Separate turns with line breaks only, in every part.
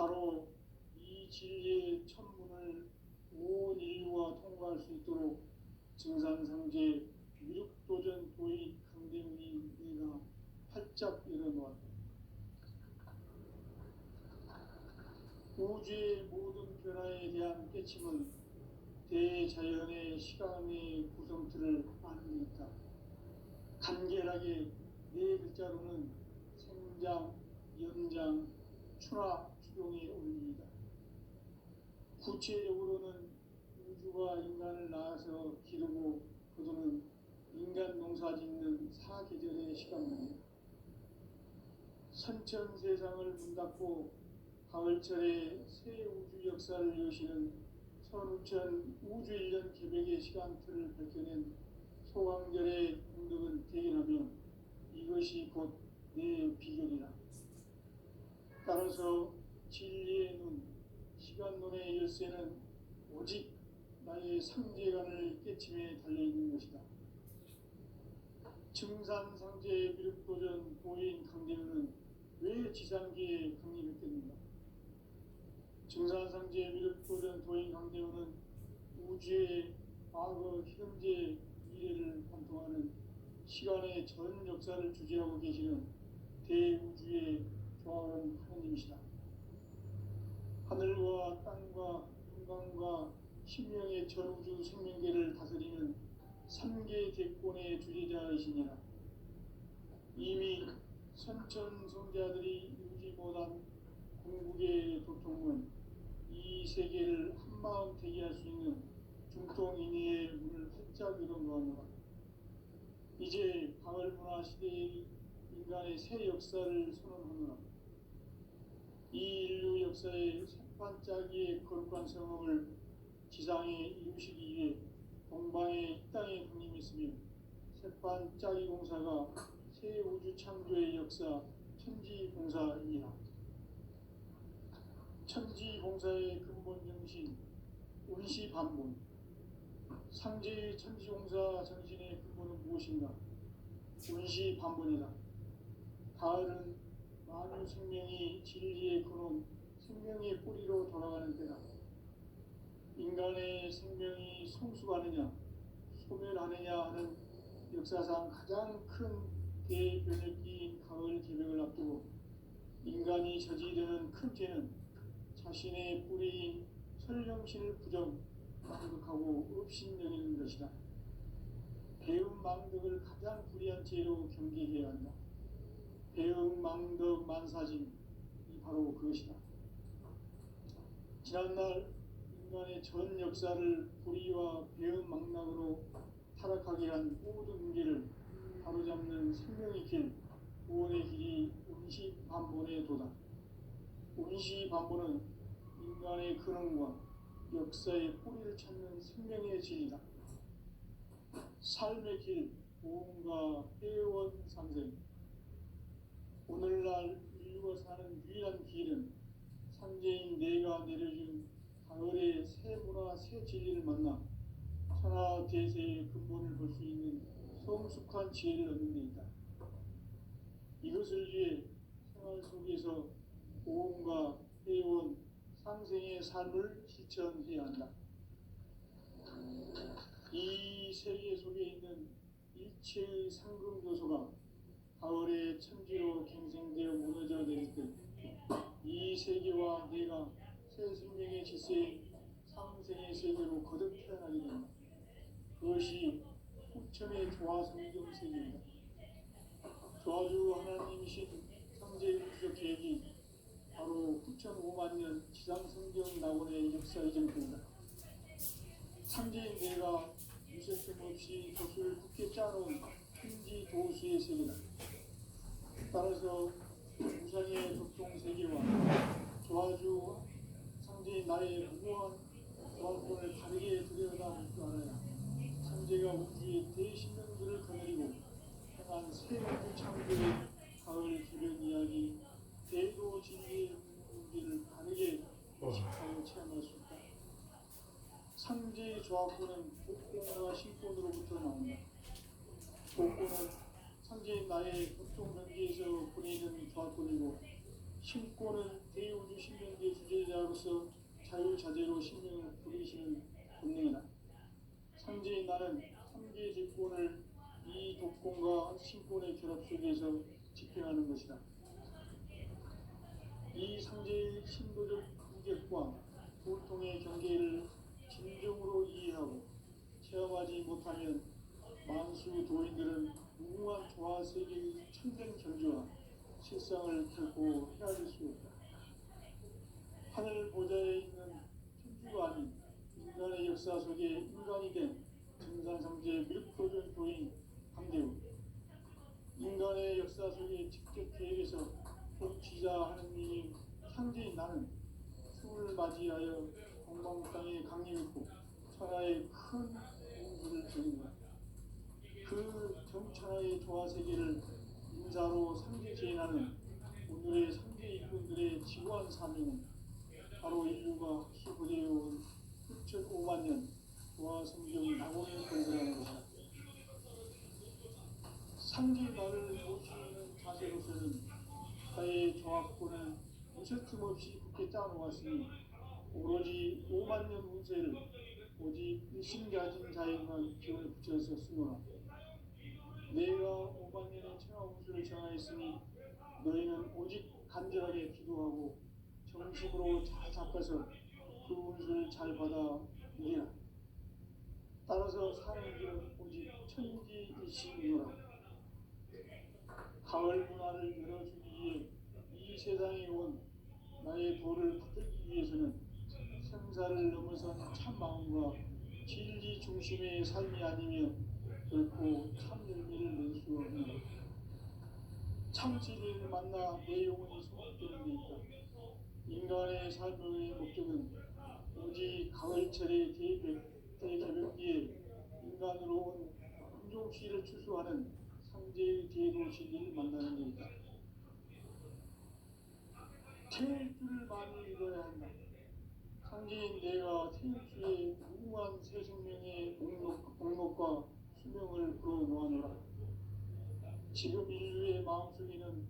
바로 이 진리의 천문을 온 인류가 통과할 수 있도록 증산상제 미륵도전 도의 강대문이 내가 활짝 열어놓았다. 우주의 모든 변화에 대한 깨침은 대자연의 시간의 구성틀을 아는 데 있다. 간결하게 네 글자로는 생장, 연장, 추나 추동의 원리이다. 구체적으로는 우주가 인간을 낳아서 기르고 거두는 인간 농사 짓는 사계절의 시간입니다. 선천 세상을 문닫고 가을철에 새 우주 역사를 여시는 선우천 우주 1년 개백의 시간틀을 밝혀낸 소강절의 공덕은 대견하며 이것이 곧 내 비결이라. 따라서 진리의 눈, 시간론의 열쇠는 오직 나의 상제관을 깨침에 달려있는 것이다. 증산상제 미륵도전 도인 강대문은 왜 지상계에 강림했겠는가? 증산상제 미륵도전 도인 강대문은 우주의 과거, 현재, 미래를 관통하는 시간의 전 역사를 주재하고 계시는 대우주의 조화로운 하나님이시다. 하늘과 땅과 인간과 신명의 전우주 생명계를 다스리는 3개 대권의 주재자이시니라. 이미 선천성자들이 이루지 못한 궁극의 도통은 이 세계를 한마음 되게 할 수 있는 중통인의의 문을 활짝 열어놓았노라. 이제 가을문화 시대의 인간의 새 역사를 선언하노라. 이 인류 역사의 새반짝이의 거룩한 성험을 지상에 이루시기 위해 동방의 이 땅에 강림했으며 새반짝이 공사가 새 우주 창조의 역사 천지공사이니라. 천지공사의 근본 정신 운시반본. 상제의 천지공사 정신의 근본은 무엇인가? 운시반본이다. 가을은 만유 생명이 진리의 근원, 생명의 뿌리로 돌아가는 때다. 인간의 생명이 성숙하느냐, 소멸하느냐 하는 역사상 가장 큰 대변혁기인 가을 개벽을 앞두고 인간이 저지르는 큰 죄는 자신의 뿌리인 설령신을 망극하고 업신여기는 것이다. 배은망덕을 가장 불의한 죄로 경계해야 한다. 배은망덕 만사짐이 바로 그것이다. 지난날 인간의 전 역사를 불의와 배은망락으로 타락하게 한 모든 문제를 바로잡는 생명의 길, 구원의 길이 운시반본의 도다. 운시반본은 인간의 근원과 역사의 뿌리를 찾는 생명의 진리다. 삶의 길, 보험과 회원 상생. 오늘날 인류가 사는 유일한 길은 상제인 내가 내려준 가을의 새 문화, 새 진리를 만나 천하 대세의 근본을 볼 수 있는 성숙한 지혜를 얻는 데 있다. 이것을 위해 생활 속에서 보험과 회원, 상생의 삶을 실천해야 한다. 이 세계 속에 있는 일체의 상금 요소가 가을의 천지로 갱생되어 무너져 내릴 때 이 세계와 내가 새 생명의 질서인 상생의 세계로 거듭 태어나게 된다. 그것이 후천의 조화성경 세계입니다. 조화주 하나님이신 상제우주적 계획이 바로 9,500,000년 지상성경 낙원의 역사 이전입니다. 상제인 내가 유세점 없이 돛을 굳게 짜놓은 천지 도수의 세계다. 따라서 우상의 독종 세계와 조화주 상제인 나의 무고한 조화권을 다르게 들여다볼 줄 알아야 상제가 우주의 대신령들을 거느리고 행한 새 우주 창조의 가을 기변 이야기 대도 진리의 문제를 다르게 의식하여 체험할 수 있다. 상제의 조합권은 복권과 신권으로부터 나온다. 복권은 상제인 나의 보통 경계에서 보내는 조합권이고 신권은 대우주 신명계 자유자재로 sinh명을 부리시는 본능이다. 상제인 나는 삼계 직권을 이 독권과 신권의 결합 속에서 집행하는 것이다. 이 상제의 신도적 감격과 고통의 경계를 진정으로 이해하고 체험하지 못하면 만수 도인들은 무궁한 조화 세계의 참된 경지와 실상을 결코 헤아릴 수 없다. 하늘 보좌에 있는 천주가 아닌 인간의 역사 속에 인간이 된 증산상제 밀크로전 도인 강대우, 인간의 역사 속에 직접 계획해서 통치자 하느님이 상제인 나는 추을 맞이하여 건강 땅에 강림했고 천하의 큰 공부를 전인다. 그 정천하의 조화세계를 인사로 상제 제인하는 오늘의 상제 일꾼들의 지구한 사명은 바로 인류가 수부되어온 9,500만 년 조화 성경 낙원을 건설하는 것이다. 상제 나를 모시는 자세로서는 나의 조합권을 무쇠틈 없이 굳게 짜놓았으니 오로지 5만 년 운세를 오직 일심 가진 자에게만 기운을 붙여서 쓰노라. 내가 5만 년의 천하 운수를 정하였으니 너희는 오직 간절하게 기도하고 정식으로 잘 닦아서 그 운수를 잘 받아 누리라. 따라서 사는 길은 오직 천지일심이노라. 가을 문화를 열어주기 위해 이 세상에 온 나의 도를 받들기 위해서는 생사를 넘어선 참 마음과 진리 중심의 삶이 아니면 결코 참 열매를 낼 수 없는 참 진리를 만나 내 영혼이 소멸되는 데 있다. 인간의 삶의 목적은 오직 가을철의 대개벽기에 인간으로 온 운종시를 추수하는 상제의 대도 진리를 만나는 데 있다. 태울 줄을 많이 읽어야 한다. 상제인 내가 태울주의 무궁한 새 생명의 목록과 수명을 불어놓아노라. 지금 인류의 마음속에는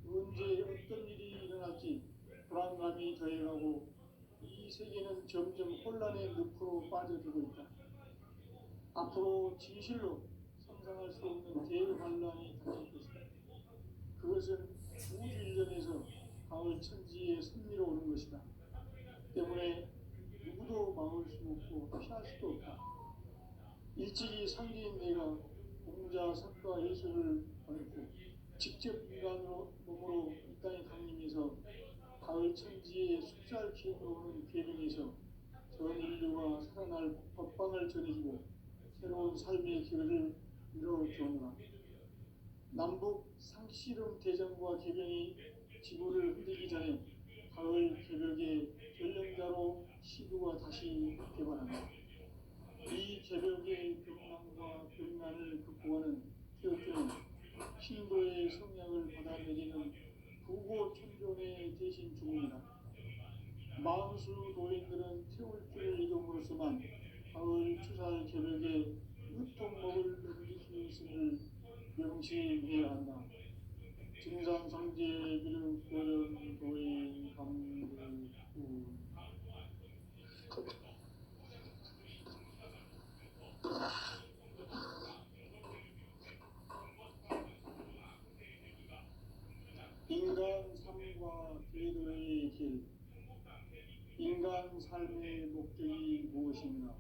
언제 어떤 일이 일어날지 불안감이 더해가고 이 세계는 점점 혼란의 늪으로 빠져들고 있다. 앞으로 진실로 상상할 수 없는 대환란이 닥칠 것이다. 그것은 우주 일전에서 가을 천지에 선미로 오는 것이다. 때문에 누구도 막을 수 없고 피할 수도 없다. 일찍이 상제인 내가 공자, 석가, 예수를 보냈고 직접 인간으로 몸으로 이 땅에 강림해서 가을 천지에 숫살 기운으로 오는 계명에서 전 인류가 살아날 법방을 전해주고 새로운 삶의 길을 이뤄주오노라. 남북 상씨름 대전과 개병이 지구를 흔들기 전에 가을 개벽의 전령자로 시도가 다시 개발한다. 이 개벽의 병난과 병난을 극복하는 태극기는 신도의 성향을 받아들이는 부고 천존의 대신 주문이다. 만수 도인들은 태울 줄을 이름으로서만 가을 추살 개벽에 으통 먹을 넘길 수 있음을 명심해야 한다. 증산상제 비릉도련 도인 감대구 인간 삶과 대도의 길. 인간 삶의 목적이 무엇인가?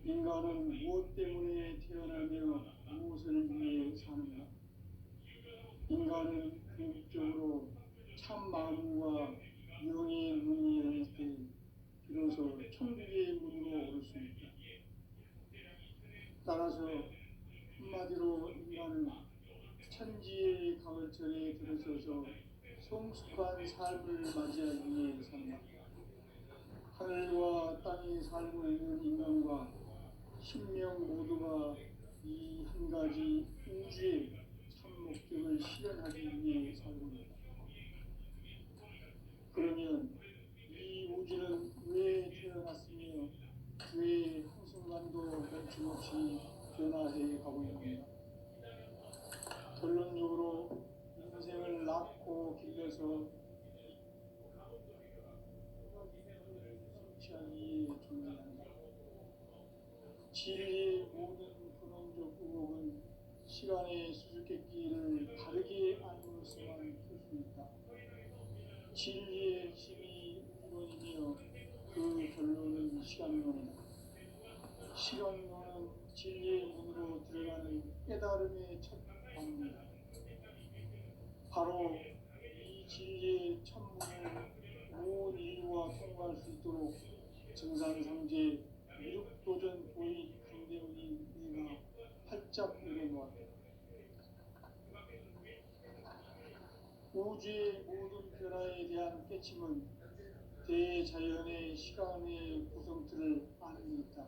인간은 무엇 때문에 태어나며 무엇을 위해 사는가? 인간은 궁극적으로 참 마음과 영의 문이 열릴 때 비로소 천국의 문으로 오를 수 있다. 따라서 한마디로 인간은 천지의 가을철에 들어서서 성숙한 삶을 맞이하기 위해 산다. 하늘과 땅에 살고 있는 인간과 신명 모두가 이 한 가지 우주의 참 목적을 실현하기 위해 살고 있다. 그러면 이 우주는 왜 태어났으며 왜 한순간도 멈춤없이 변화해 가고 있는가? 결론적으로 인생을 낳고 길러서 진리의 모든 근원적 의혹은 시간의 수수께끼를 다르게 알므로서만 풀 수 있다. 진리의 핵심이 이론이며 그 결론은 시간론이다. 시간론은 진리의 문으로 들어가는 깨달음의 첫 방문이다. 바로 이 진리의 천문을 온 인류와 통과할 수 있도록 증산상제 미륵도전 보인 강대원인 내가 활짝 열어놓았다. 우주의 모든 변화에 대한 깨침은 대자연의 시간의 구성틀을 아는 듯다.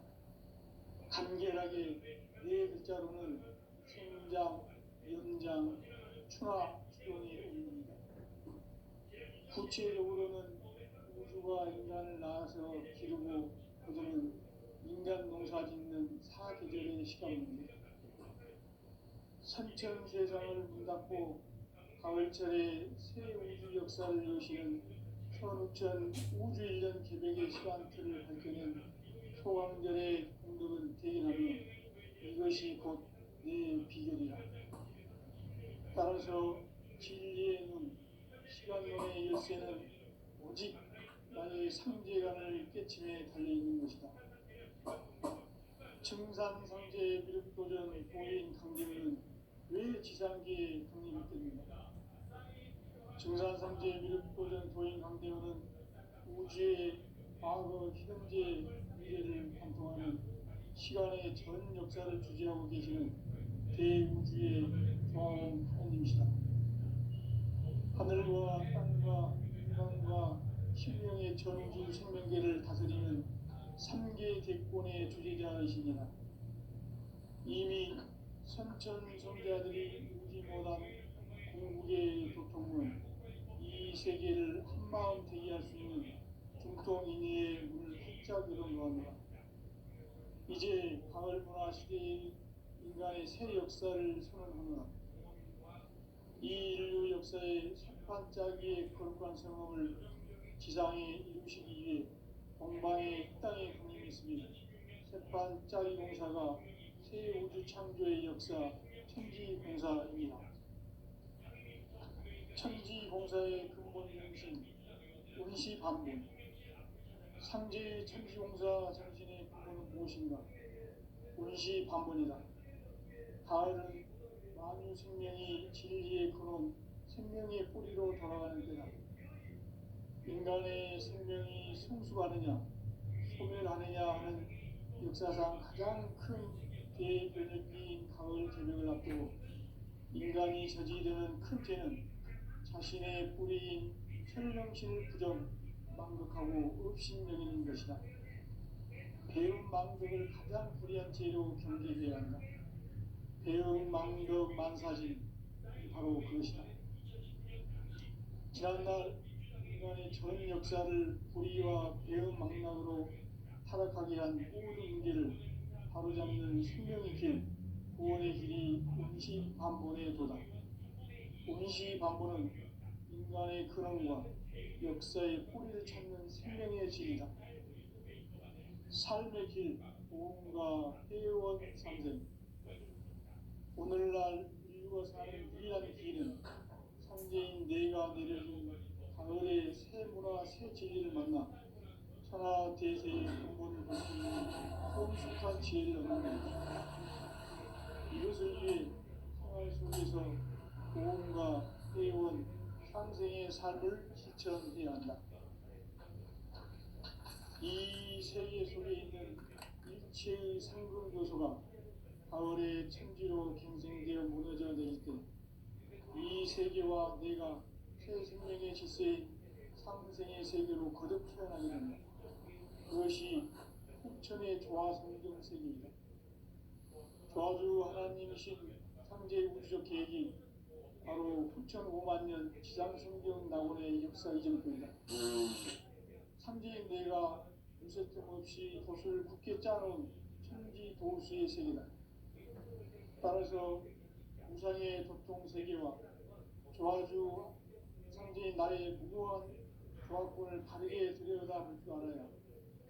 간결하게 네 글자로는 생장, 연장, 추나 추동의 의미입니다. 구체적으로는 우주가 인간을 낳아서 기르고 거두는 인간 농사 짓는 사계절의 시간입니다. 선천세상을 문닫고 가을철에 새 우주 역사를 여시는 선우천 우주 1년 계백의 시간틀을 밝혀낸 소강절의 공덕은 대견하며 이것이 곧 내 비결이라. 따라서 진리의 눈, 시간론의 열쇠는 오직 나의 상제관을 깨침에 달려있는 것이다. 증산상제의 미륵도전 보인 강림은 왜 지상계에 강림했겠는가? 증산상제의 미륵도전 도인 강대원은 우주의 과거, 현재, 미래를 관통하는 시간의 전 역사를 주재하고 계시는 대우주의 조화한 하나님이시다. 하늘과 땅과 인간과 신명의 전우주 생명계를 다스리는 3개 대권의 주재자이시니라. 이미 선천성자들이 우지 못한 궁극의 도통은 이 세계를 한마음 되게 할 수 있는 중통인의의 문을 활짝 열어놓았노라. 이제 가을문화 시대의 인간의 새 역사를 선언하노라. 이 인류 역사의 첫반짜기의 거룩한 성험을 지상에 이루시기 위해 동방의 땅에 강림했으며 새반짜기 공사가 새 우주 창조의 역사 천지공사입니다. 천지공사의 근본 정신 운시반본. 상제의 천지공사 정신의 근본은 무엇인가? 운시반본이다. 가을은 만유 생명이 진리의 근원, 생명의 뿌리로 돌아가는 때다. 인간의 생명이 성숙하느냐, 소멸하느냐 하는 역사상 가장 큰 대변혁기인 가을 개벽을 앞두고 인간이 저지르는 큰 죄는 자신의 뿌리인 천명신을 부정, 망극하고 업신여기는 것이다. 배움 망덕을 가장 불의한 죄로 경계해야 한다. 배움 망덕 만사진, 바로 그것이다. 지난날 인간의 전 역사를 불의와 배움 망락으로 타락하게 한 모든 문제를 바로잡는 생명의 길, 구원의 길이 운시반본의 도다. 운시반본은 인간의 근원과 역사의 뿌리를 찾는 생명의 길이다. 삶의 길, 보험과 회원 삼생. 오늘날 인류가 사는 유일한 길은 상제인 내가 내려준 가을의 새 문화 새 진리를 만나 천하 대세의 근본을 볼 수 있는 성숙한 지혜를 얻는 것이다. 이것을 위해 생활 속에서 보험과 회원, 상생의 삶을 실천해야 한다. 이 세계 속에 있는 일체의 상금 요소가 가을의 천지로 갱생되어 무너져 내릴 때 이 세계와 내가 새 생명의 질서인 상생의 세계로 거듭 태어나게 된다. 그것이 후천의 조화성경 세계이다. 조화주 하나님이신 상제 우주적 계획이 바로 후천 5만 년 지상성경 낙원의 역사 이전권이다. 상제인 내가 무쇠틈 없이 돛을 굳게 짜놓은 천지 도수의 세계다. 따라서 우상의 도통 세계와 조화주 상제인 나의 무모한 조화권을 바르게 들여다볼 줄 알아야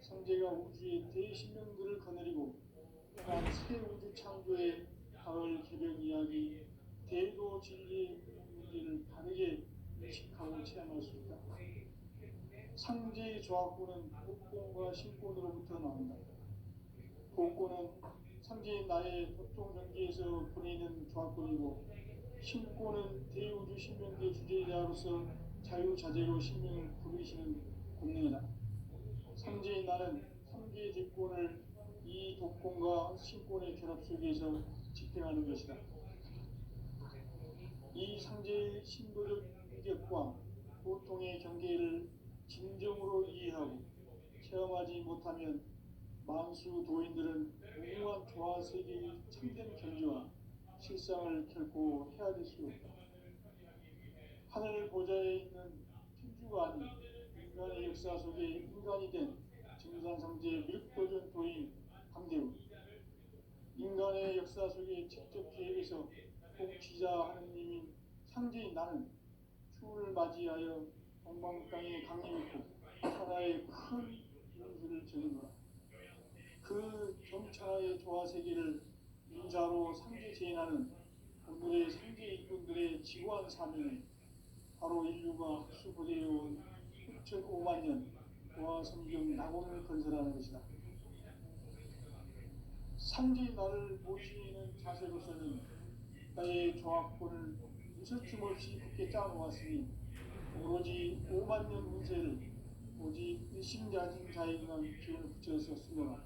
상제가 우주의 대신명들을 거느리고 떠난 새 우주 창조의 가을 개벽 이야기, 대도 진리의 문제를 다르게 인식하고 체험할 수 있다. 상제의 조합구는 복권과 신권으로부터 나온다. 복권은 상제의 나의 법종전기에서 보내는 조합권이고, 신권은 대우주 신명계 주제자로서 자유자재로 신명을 부르시는 권능이다. 상제의 나는 상제의 직권을 이 독권과 신권의 결합 속에서 집행하는 것이다. 이 상제의 신도적 인격과 보통의 경계를 진정으로 이해하고 체험하지 못하면 만수 도인들은 무궁한 조화 세계의 참된 경지와 실상을 결코 헤아릴 수 없다. 하늘 보좌에 있는天주가 아닌 인간의 역사 속에 인간이 된 증산상제 밀도전 도인 강대우, 인간의 역사 속에 직접 계획해서 통치자 하느님인 상제인 나는 추운을 맞이하여 동방땅에 강림했고 천하의 큰 운수를 전해노라. 그 점천하의 조화세계를 인자로 상제 제인하는 오늘의 상제 일꾼들의 지구한 사명은 바로 인류가 학수고대해온 6,500만 년 고아 성경 낙원을 건설하는 것이다. 상제의 나를 모시는 자세로서는 나의 조합권을 무서침 없이 굳게 짜놓았으니 오로지 5만 년 운세를 오직 일심자진 자에게만 기운을 붙여서 쓰노라.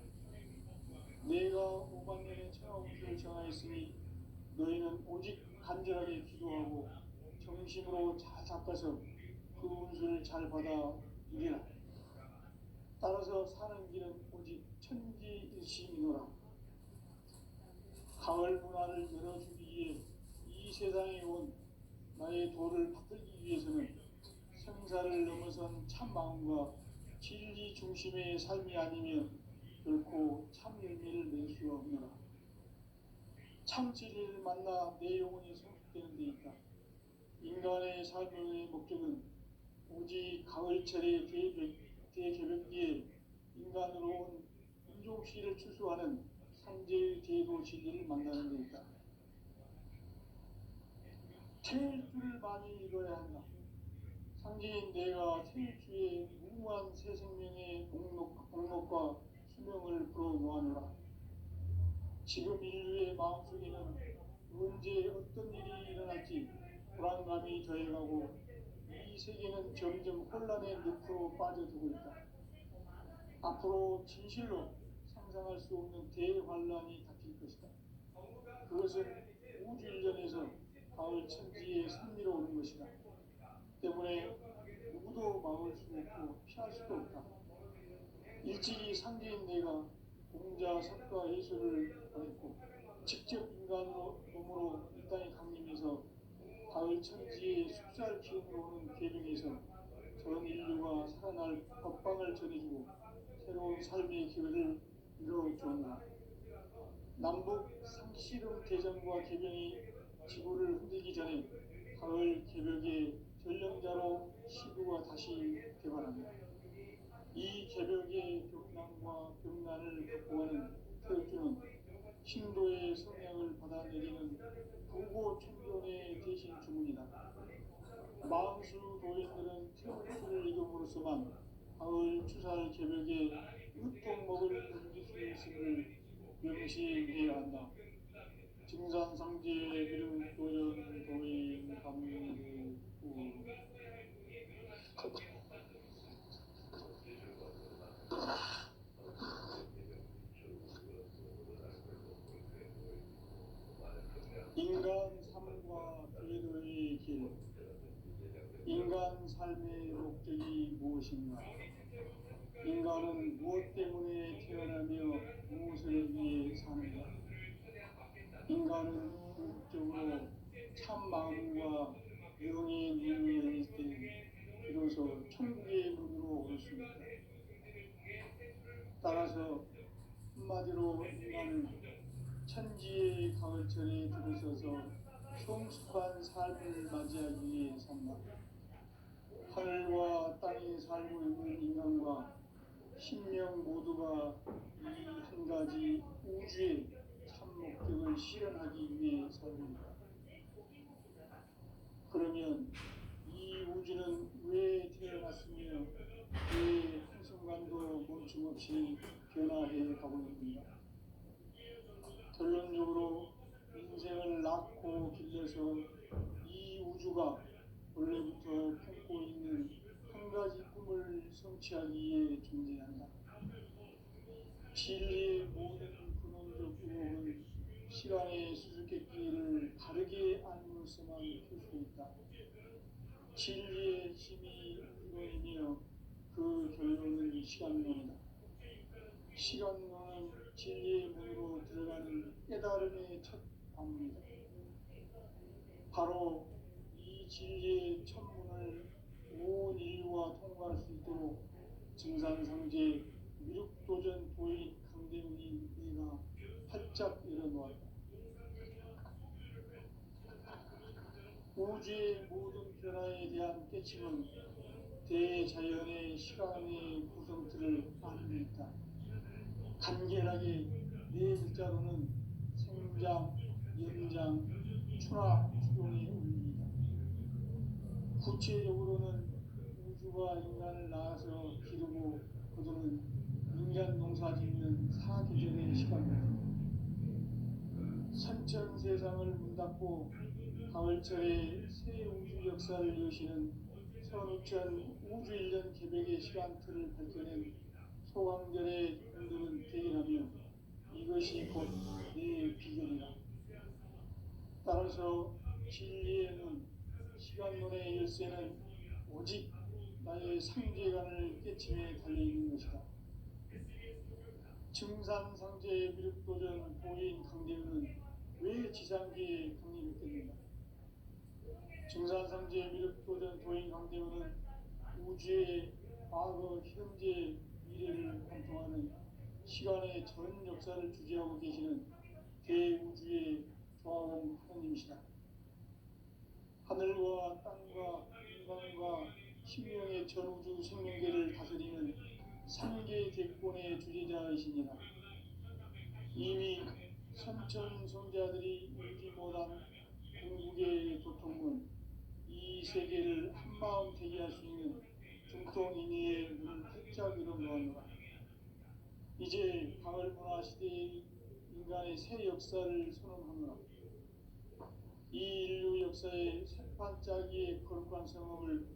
내가 5만 년의 천하 운세를 정하였으니 너희는 오직 간절하게 기도하고 정심으로 잘 잡아서 그 운수를 잘 받아 이기라. 따라서 사는 길은 오직 천지일심이노라. 가을 문화를 열어주기 위해 이 세상에 온 나의 도를 받들기 위해서는 생사를 넘어선 참 마음과 진리 중심의 삶이 아니면 결코 참 열매를 낼 수 없노라. 참 진리를 만나 내 영혼이 성숙되는 데 있다. 인간의 삶의 목적은 오직 가을철의 대개벽기에 인간으로 온 인종시를 추수하는 상제의 제도 진리를 만나는 데 있다. 태일주를 많이 읽어야 한다. 상제인 내가 태일주의 무궁한 새 생명의 목록과 수명을 불어모아노라. 지금 인류의 마음속에는 언제 어떤 일이 일어날지 불안감이 더해가고 이 세계는 점점 혼란의 늪으로 빠져들고 있다. 앞으로 진실로 상상할 수 없는 대환란이 닥칠 것이다. 그것은 우주 일전에서 가을 천지에 승리로 오는 것이다. 때문에 누구도 막을 수 없고 피할 수도 없다. 일찍이 상제인 내가 공자, 석가, 예술을 보냈고 직접 인간으로 몸으로 이 땅에 강림해서 가을 천지에 숲살 기운으로 오는 계명에서 전 인류가 살아날 법방을 전해주고 새로운 삶의 기회를 이뤄주었노라. 남북 상씨름 대전과 개병이 지구를 흔들기 전에 가을 개벽의 전령자로 시구가 다시 개발한다. 이 개벽의 격난과 병난을 극복하는 태극주는 신도의 성향을 받아내리는 부고 총존의 대신 주문이다. 만수 도인들은 태극주를 읽음으로써만 가을 추살 개벽의 으통목을 넘길 수 있음을 명시해야 한다. 증산상제의 비름도전 도인 감리구 인간 삶과 궤도의 길. 인간 삶의 목적이 무엇인가? 인간은 무엇 때문에 태어나며 무엇을 위해 사는가? 인간은 궁극적으로 참 마음과 영의 눈이 열릴 때 비로소 천국의 문으로 올 수 있다. 따라서 한마디로 인간은 천지의 가을철에 들어서서 성숙한 삶을 맞이하기 위해 산다. 하늘과 땅에 살고 있는 인간과 신명 모두가 이 한 가지 우주의 참 목적을 실현하기 위해 살입니다. 그러면 이 우주는 왜 태어났으며 왜 한순간도 멈춤 없이 변화해 가고 있는가? 결론적으로 인생을 낳고 길러서 이 우주가 원래부터 품고 있는 한 가지 꿈을 성취하기 위해 존재한다. 진리의 모든 근원적 의혹은 시간의 수수께끼를 바르게 알므로서만 풀 수 있다. 진리의 힘이 이론이며 그 결론은 시간론이다. 시간론은 진리의 문으로 들어가는 깨달음의 첫 방문이다. 바로 이 진리의 첫 문을 온 인류가 통과할 수 있도록 증산상제 미륵도전 도인 강대문인 내가 활짝 열어놓았다. 우주의 모든 변화에 대한 깨침은 대자연의 시간의 구성틀을 만들었다. 간결하게 네 글자로는 생장, 연장, 추락, 추동의 원리이다. 구체적으로는 우주가 인간을 낳아서 기르고 거두는 인간 농사 짓는 사계절의 시간이다. 선천 세상을 문 닫고 가을철에 새 우주 역사를 여시는 선우천 우주 1년 개백의 시간틀을 밝혀낸 소강절의 분들은 대결하며 이것이 곧 내 비결이다. 따라서 진리의 문, 시간론의 열쇠는 오직 나의 상제관을 깨침에 달려있는 것이다. 증산상제 미륵도전 도인 강대우는 왜 지상계에 강림했겠는가? 증산상제 미륵도전 도인 강대우는 우주의 과거, 현재, 미래를 관통하는 시간의 전 역사를 주재하고 계시는 대우주의 조화원 하나님이시다. 하늘과 땅과 인간과 신명의 전우주 생명계를 다스리는 삼계 대권의 주재자이시니라. 이미 선천 성자들이 울지 못한 궁극의 도통문, 이 세계를 한마음 되게 할 수 있는 중통인의의 문을 활짝 열어놓았노라. 이제 가을 문화 시대의 인간의 새 역사를 선언하노라. 이 인류 역사의 새반짝이의 거룩한 성험을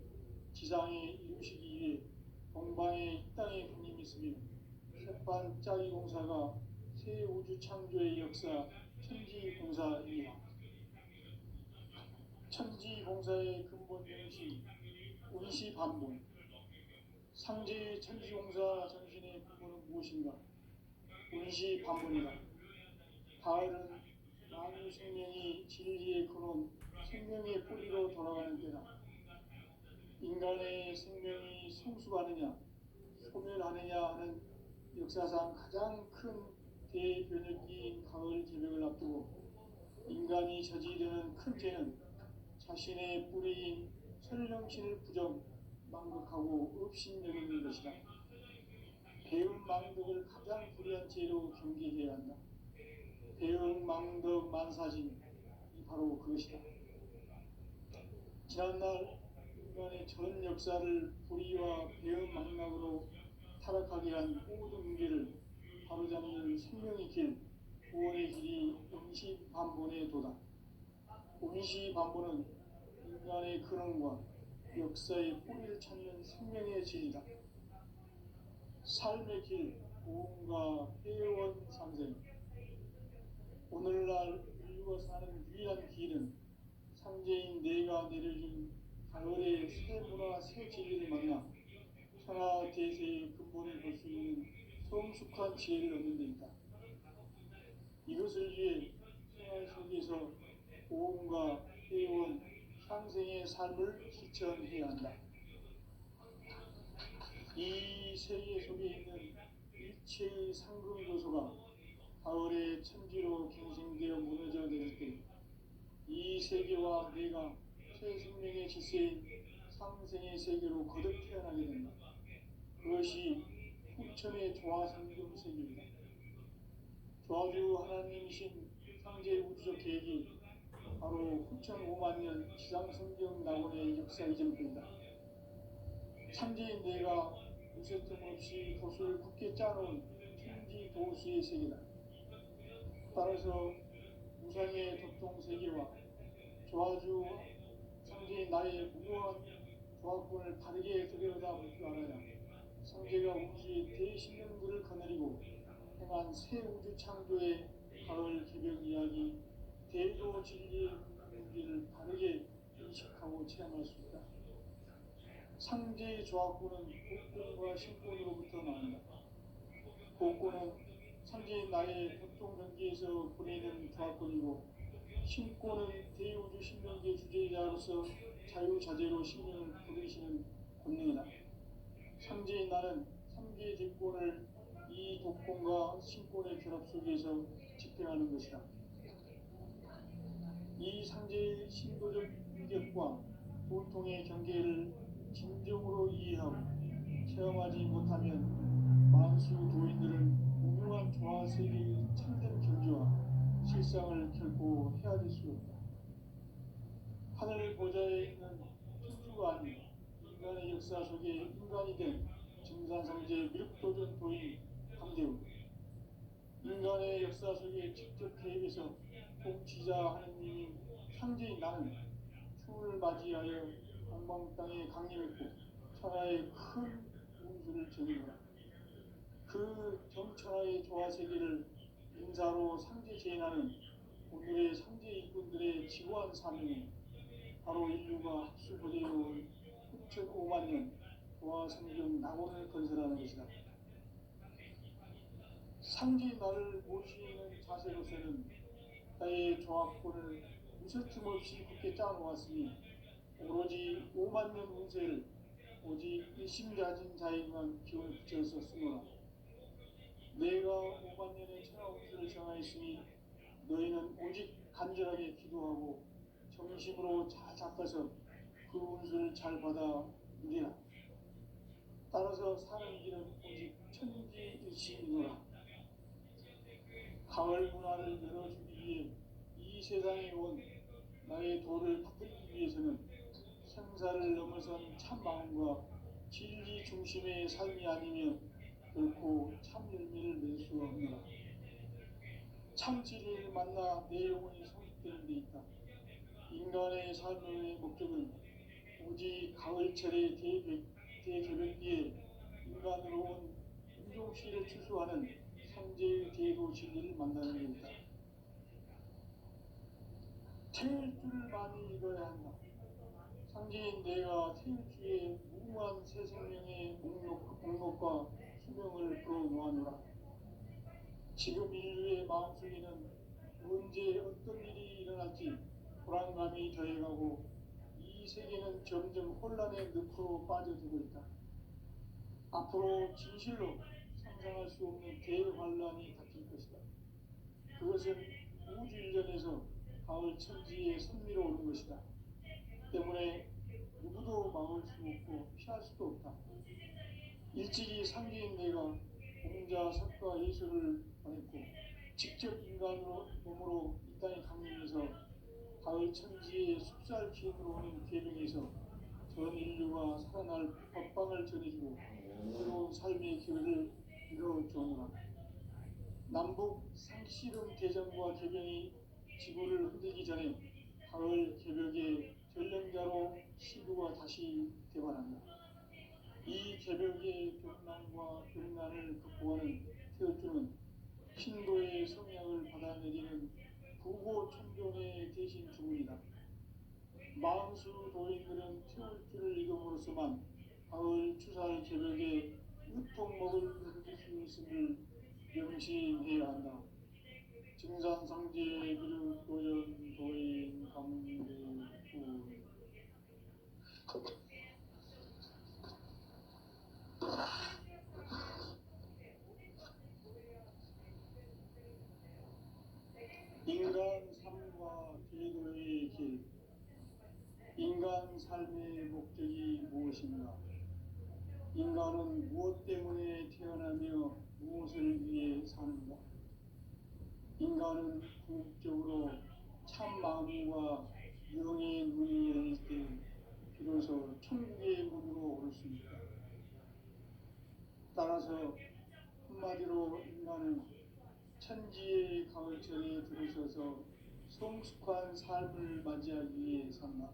지상에 이루시기 위해 동방의 이 땅에 강림이 있으며 새반짝이 공사가 새 우주 창조의 역사 천지공사이다. 천지공사의 근본 정신 운시반본. 상제의 천지공사 정신의 근본은 무엇인가? 운시반본이다. 가을은 만유 생명이 진리의 근원, 생명의 뿌리로 돌아가는 때다. 인간의 생명이 성숙하느냐, 소멸하느냐 하는 역사상 가장 큰 대변혁기인 가을 개벽을 앞두고 인간이 저지르는 큰 죄는 자신의 뿌리인 설령신을 부정, 망극하고 업신여기는 것이다. 배움 망덕을 가장 불의한 죄로 경계해야 한다. 배움 망덕 만사진이 바로 그것이다. 지난날 인간의 전 역사를 불의와 배움 망락으로 타락하게 한 모든 문제를 바로잡는 생명의 길, 구원의 길이 운시반본의 도다. 운시반본은 인간의 근원과 역사의 뿌리를 찾는 생명의 진이다. 삶의 길, 고음과 회원 상생. 오늘날 인류가 사는 유일한 길은 상제인 내가 내려준 가을의 새 문화 새 진리를 만나 천하 대세의 근본을 볼 수 있는 성숙한 지혜를 얻는 데 있다. 이것을 위해 생활 속에서 고음과 회원, 상생의 삶을 실천해야 한다. 이 세계 속에 있는 일체의 상금 요소가 가을의 천지로 갱생되어 무너져 내릴 때 이 세계와 내가 새 생명의 질서인 상생의 세계로 거듭 태어나게 된다. 그것이 삼천의 조화성경 세계입니다. 조화주 하나님이신 상제 우주적 계획이 바로 9,500만 년 지상성경 낙원의 역사 이전입니다. 삼재인 내가 무쇠뜸 없이 도수를 굳게 짜놓은 천지 도수의 세계다. 따라서 무상의 덕통세계와 조화주 상제인 나의 무모한 조화권을 바르게 들여다볼 줄 알아야 상제가 우주의 대신령들을 거느리고 행한 새 우주 창조의 가을 개벽 이야기 대도 진리의 문제를 바르게 인식하고 체험할 수 있다. 상제의 조화권은 복권과 신권으로부터 나온다. 복권은 상제인 나의 덕통전기에서 보내는 조화권이고, 신권은 대우주 신명계 주제자로서 자유자재로 신명을 부르시는 권능이다. 상제인 나는 삼계 제권을 이 독권과 신권의 결합 속에서 집행하는 것이다. 이 상제의 신도적 인격과 보통의 경계를 진정으로 이해하고 체험하지 못하면 만수 도인들은 무궁한 조화세계의 참된 경지와 실상을 결코 헤아릴 수 없다. 하늘 보좌에 있는 천주가 아닌 인간의 역사 속에 인간이 된 증산상제 미륵도전 도인 강대우, 인간의 역사 속에 직접 개입해서 통치자 하느님이 상제인 나는 추운을 맞이하여 방방 땅에 강림했고 천하의 큰 운수를 전이노라. 그 정천하의 조화세계를 인사로 상제 제인하는 오늘의 상제 일꾼들의 지고한 사명이 바로 인류가 합수보내온 9,500만 년 조화성경 낙원을 건설하는 것이다. 상제인 나를 모시는 자세로서는 나의 조합권을 무쇠틈 없이 굳게 짜놓았으니 오로지 5만 년 운세를 오직 일심가진 자에게만 기운을 붙여서 쓰노라. 내가 5만 년의 천하 운수를 정하였으니 너희는 오직 간절하게 기도하고 정심으로 잘 닦아서 그 운수를 잘 받아 누리라. 따라서 사는 길은 오직 천지일심이노라. 가을 문화를 열어주기 위해 이 세상에 온 나의 도를 받들기 위해서는 생사를 넘어선 참 마음과 진리 중심의 삶이 아니면 결코 참 열매를 낼 수 없노라. 참 진리를 만나 내 영혼이 성숙되는 데 있다. 인간의 삶의 목적은 오직 가을철의 대개벽기에 인간으로 온 인종씨를 추수하는 상제의 대도 진리를 만나는 데 있다. 태일주를 많이 읽어야 한다. 상제인 내가 태일주의 무궁한 새 생명의 목록과 수명을 풀어놓아노라. 지금 인류의 마음속에는 언제 어떤 일이 일어날지 불안감이 더해가고 이 세계는 점점 혼란의 늪으로 빠져들고 있다. 앞으로 진실로 상상할 수 없는 대환란이 닥칠 것이다. 그것은 우주 일전에서 가을 천지에 선미로 오는 것이다. 때문에 누구도 막을 수 없고 피할 수도 없다. 일찍이 상제인 내가 공자, 석가, 예수를 보냈고 직접 인간으로 몸으로 이 땅에 강림해서 가을 천지의 숲살 기운으로 오는 계명에서 전 인류가 살아날 법방을 전해주고 새로운 삶의 기회를 이뤄주노라. 남북 상씨름 대전과 개병이 지구를 흔들기 전에 가을 개벽의 전령자로 시구가 다시 대발한다. 이 개벽의 병난과 병난을 극복하는 태어주는 신도의 성향을 받아내리는 부고 천종의 대신 주문이다. 마음수 도인들은 태울주를 읽음으로써만 가을 추살 개벽의 유통목을 누릴 수 있음을 명심해야 한다. 증산상제 비륵도전 도인 강대구. 인간 삶과 제도의 길. 인간 삶의 목적이 무엇인가? 인간은 무엇 때문에 태어나며 인간은 궁극적으로 참 마음과 영의 눈이 열릴 때 비로소 천국의 문으로 오를 수 있다. 따라서 한마디로 인간은 천지의 가을철에 들어서서 성숙한 삶을 맞이하기 위해 산다.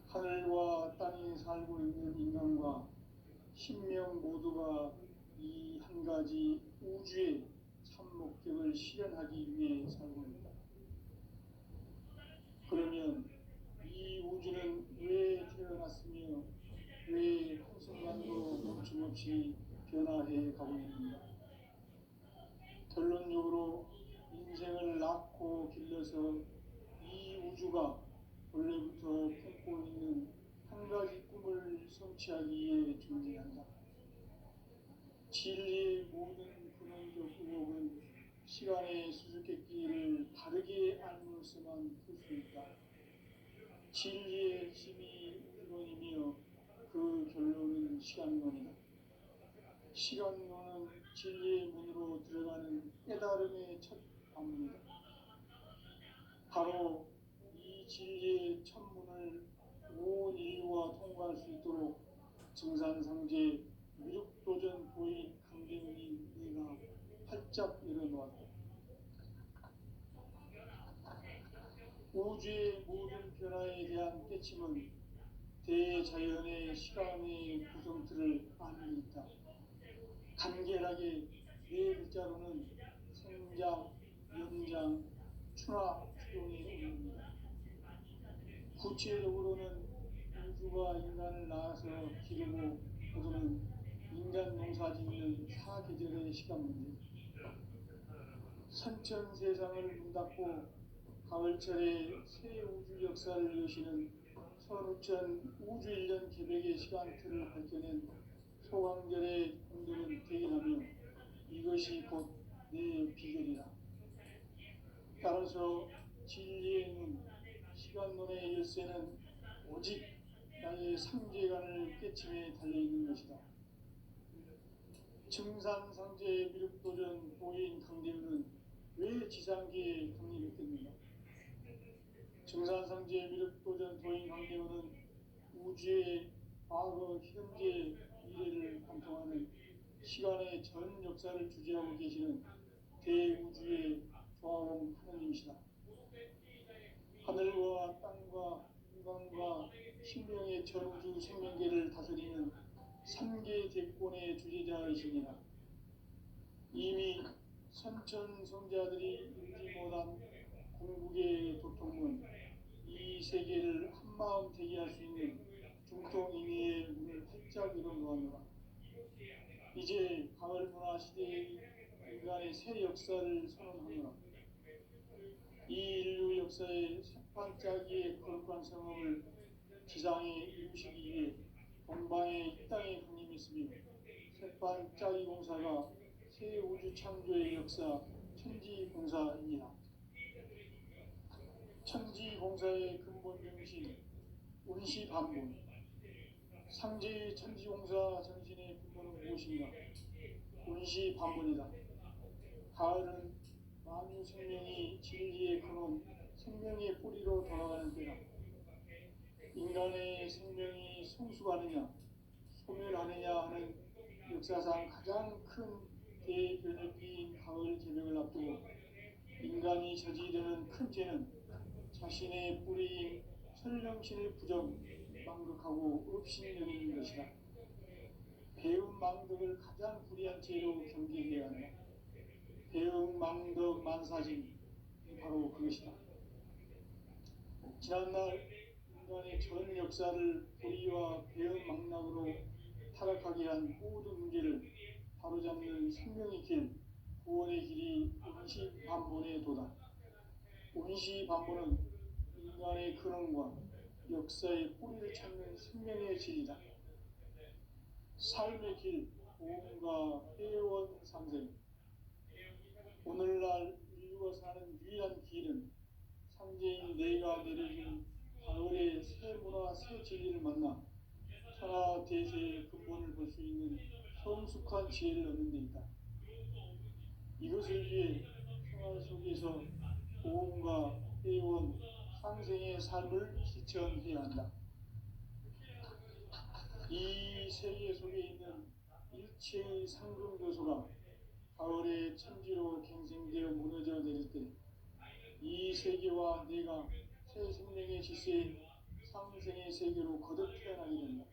하늘과 땅에 살고 있는 인간과 신명 모두가 이 한 가지 우주의 참 목적을 실현하기 위해 살고 있다. 그러면 이 우주는 왜 태어났으며 왜 한순간도 멈춤없이 변화해 가고 있는가? 결론적으로 인생을 낳고 길러서 이 우주가 원래부터 품고 있는 한 가지 꿈을 성취하기 위해 존재한다. 진리의 모든 근원적 의혹은 시간의 수수께끼를 바르게 알므로서만 풀 수 있다. 진리의 핵심이 우주론이며 그 결론은 시간론이다. 시간론은 진리의 문으로 들어가는 깨달음의 첫 방문이다. 바로 이 진리의 첫 문을 온 인류가 통과할 수 있도록 증산상제 미륵도전 도인 강대문인 내가 활짝 열어놓았다. 우주의 모든 변화에 대한 깨침은 대자연의 시간의 구성틀을 아는 데 있다. 간결하게 네 글자로는 생장, 연장, 추나 추동의 의미입니다. 구체적으로는 우주가 인간을 낳아서 기르고 거두는 인간 농사 짓는 사계절의 시간 문제, 선천 세상을 문닫고 가을철에 새 우주 역사를 여시는 선우천 우주 1년 계백의 시간틀을 밝혀낸 소강절의 공덕은 대인하며 이것이 곧 내 비결이라. 따라서 진리의 눈, 시간론의 열쇠는 오직 나의 상제관을 깨침에 달려있는 것이다. 증산상제 미륵도전 도인 강대우는 왜 지상계에 강림했겠는가? 증산상제 미륵도전 도인 강대우는 우주의 과거, 현재, 미래를 관통하는 시간의 전 역사를 주재하고 계시는 대우주의 조화원 하느님이시다. 하늘과 땅과 인간과 신명의 전우주 생명계를 다스리는 삼계 대권의 주제자이시니라. 이미 선천성자들이 읽지 못한 궁극의 도통문, 이 세계를 한마음 되게 할 수 있는 중통인의의 문을 활짝 열어놓았노라. 이제 가을 문화 시대의 인간의 새 역사를 선언하노라. 이 인류 역사의 새반짝이의 거룩한 성험을 지상에 이루시기 위해 동방의 이 땅에 강림했으며 새반짝이 공사가 새 우주 창조의 역사 천지공사입니다. 천지공사의 근본 정신 운시반본, 상제의 천지공사 정신의 근본은 무엇인가? 운시반본이다. 가을은 만유 생명이 진리의 근원, 생명의 뿌리로 돌아가는 때다. 인간의 생명이 성숙하느냐, 소멸하느냐 하는 역사상 가장 큰 대변혁기인 가을 개벽을 앞두고 인간이 저지르는 큰 죄는 자신의 뿌리인 설령신을 부정, 망극하고 업신여기는 것이다. 배운 망덕을 가장 불의한 죄로 경계해야 한다. 배운 망덕 만사진, 바로 그것이다. 지난날 인간의 전 역사를 불의와 배은 망락으로 타락하게 한 모든 문제를 바로잡는 생명의 길, 구원의 길이 운시반본의 도다. 운시반본은 인간의 근원과 역사의 뿌리를 찾는 생명의 진리다. 삶의 길, 보험과 회원 상생. 오늘날 인류가 사는 유일한 길은 상제인 내가 내려준 가을의 새 문화, 새 진리를 만나 천하 대세의 근본을 볼 수 있는 성숙한 지혜를 얻는 데 있다. 이것을 위해 생활 속에서 고음과 해온 상생의 삶을 실천해야 한다. 이 세계 속에 있는 일체의 상금 요소가 가을의 천지로 갱생되어 무너져 내릴 때 이 세계와 내가 새 생명의 지세인 상생의 세계로 거듭 태어나게 된다.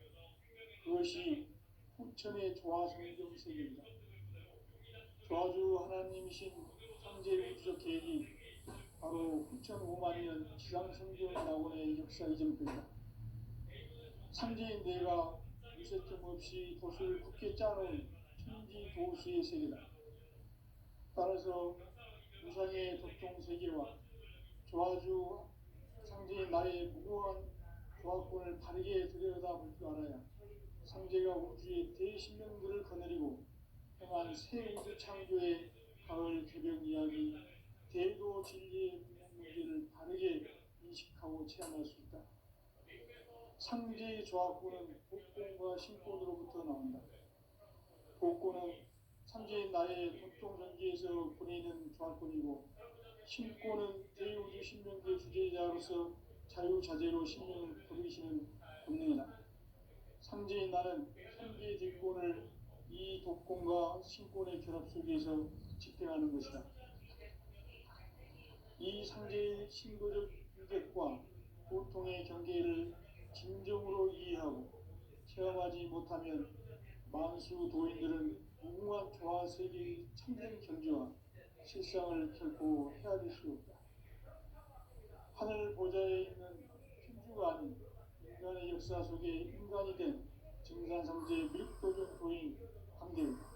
그것이 후천의 조화성경 세계입니다. 조화주 하나님이신 창제 우주적 계획이 바로 후천 5만 년 지상성경 낙원의 역사 이전표이다. 창제인 내가 무쇠점 없이 돛을 굳게 짜놓은 천지 도수의 세계다. 따라서 우상의 도통 세계와 조화주 상제인 나의 무고한 조화권을 바르게 들여다볼 줄 알아야 상제가 우주의 대신령들을 거느리고 행한 새 우주 창조의 가을 개벽 이야기, 대도 진리의 문제를 바르게 인식하고 체험할 수 있다. 상제의 조화권은 복권과 신권으로부터 나온다. 복권은 상제인 나의 도통전기에서 보내는 조화권이고, 신권은 대우주 신명계 주제자로서 자유자재로 신명을 부르시는 본능이다. 상제인 나는 상제의 뒷권을 이 독권과 신권의 결합 속에서 집행하는 것이다. 이 상제의 신도적 유격과 고통의 경계를 진정으로 이해하고 체험하지 못하면 만수 도인들은 무궁한 조화 세계의 참된 경지와 실상을 결코 헤아릴 수 없다. 하늘 보좌에 있는 천주가 아닌 인간의 역사 속에 인간이 된 증산상제의 밀도적 도인 관계입니다.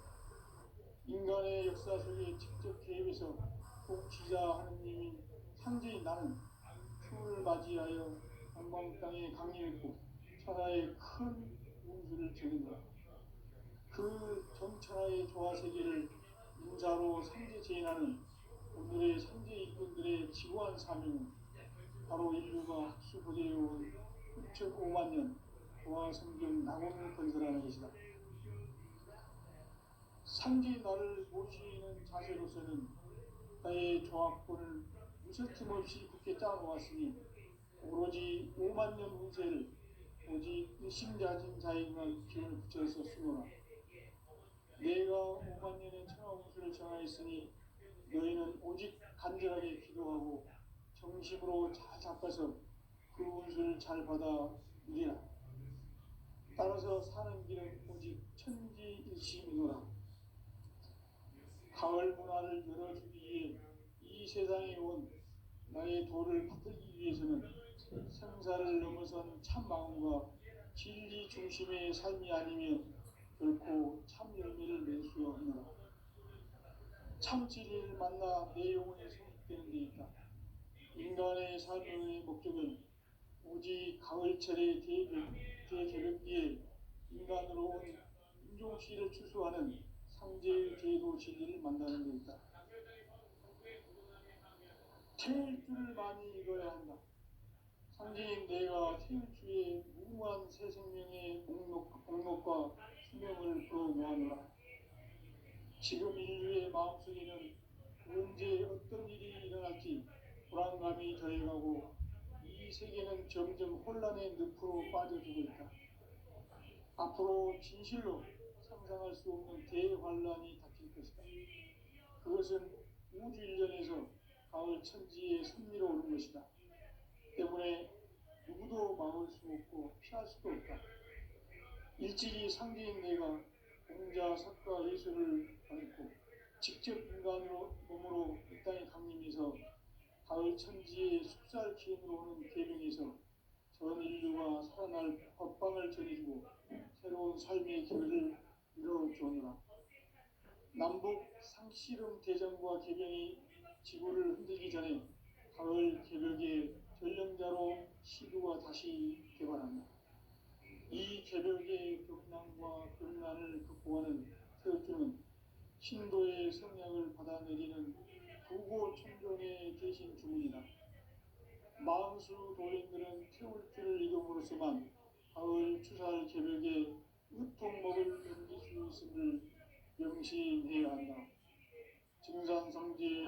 인간의 역사 속에 직접 개입해서 통치자 하느님인 상제인 나는 추을 맞이하여 한방 땅에 강림했고 천하의 큰 운수를 전했노라. 그 전천하의 조화 세계를 인자로 상제 제인하는 오늘의 상제 일꾼들의 지구한 사명은 바로 인류가 학수부대해온 9,5만 년 조화 성경 낙원을 건설하는 것이다. 상제인 나를 모시는 자세로서는 나의 조합권을 무설팀 없이 굳게 짜놓았으니 오로지 5만 년 운세를 오직 일심자진 자에게만 기운을 붙여서 쓰노라. 내가 5만 년의 천하 운수를 정하였으니 너희는 오직 간절하게 기도하고 정심으로 잘 닦아서 그 운수를 잘 받아 누리라. 따라서 사는 길은 오직 천지일심이노라. 가을 문화를 열어주기 위해 이 세상에 온 나의 도를 받들기 위해서는 생사를 넘어선 참 마음과 진리 중심의 삶이 아니면 결코 참 열매를 낼 수 없노라. 참 진리를 만나 내 영혼이 성숙되는 데 있다. 인간의 삶의 목적은 오직 가을철의 대개벽기에 인간으로 온 인종시를 추수하는 상제의 제도 진리를 만나는 데 있다. 태울 줄을 많이 읽어야 한다. 상제인 내가 태울 주의 무궁한 새 생명의 목록과 수명을 풀어놓아노라. 지금 인류의 마음속에는 언제 어떤 일이 일어날지 불안감이 더해가고 이 세계는 점점 혼란의 늪으로 빠져들고 있다. 앞으로 진실로 상상할 수 없는 대환란이 닥칠 것이다. 그것은 우주 일련에서 가을 천지에 선미로 오는 것이다. 때문에 누구도 막을 수 없고 피할 수도 없다. 일찍이 상제인 내가 공자, 석가, 예술을 보냈고 직접 인간으로 몸으로 이 땅에 강림해서 가을 천지의 숲살 기운으로 오는 계명에서 전 인류가 살아날 법방을 전해주고 새로운 삶의 길을 이뤄주오노라. 남북 상씨름 대전과 개병이 지구를 흔들기 전에 가을 개벽의 전령자로 시도가 다시 개발한다. 이 개벽의 격난과 극난을 극복하는 태극주는 신도의 성약을 받아내리는 부고 천종의 대신 주문이다. 만수 도인들은 태울 줄을 읽음으로써만 가을 추살 개벽에 으통먹을 넘길 수 있음을 명심해야 한다. 증산상제의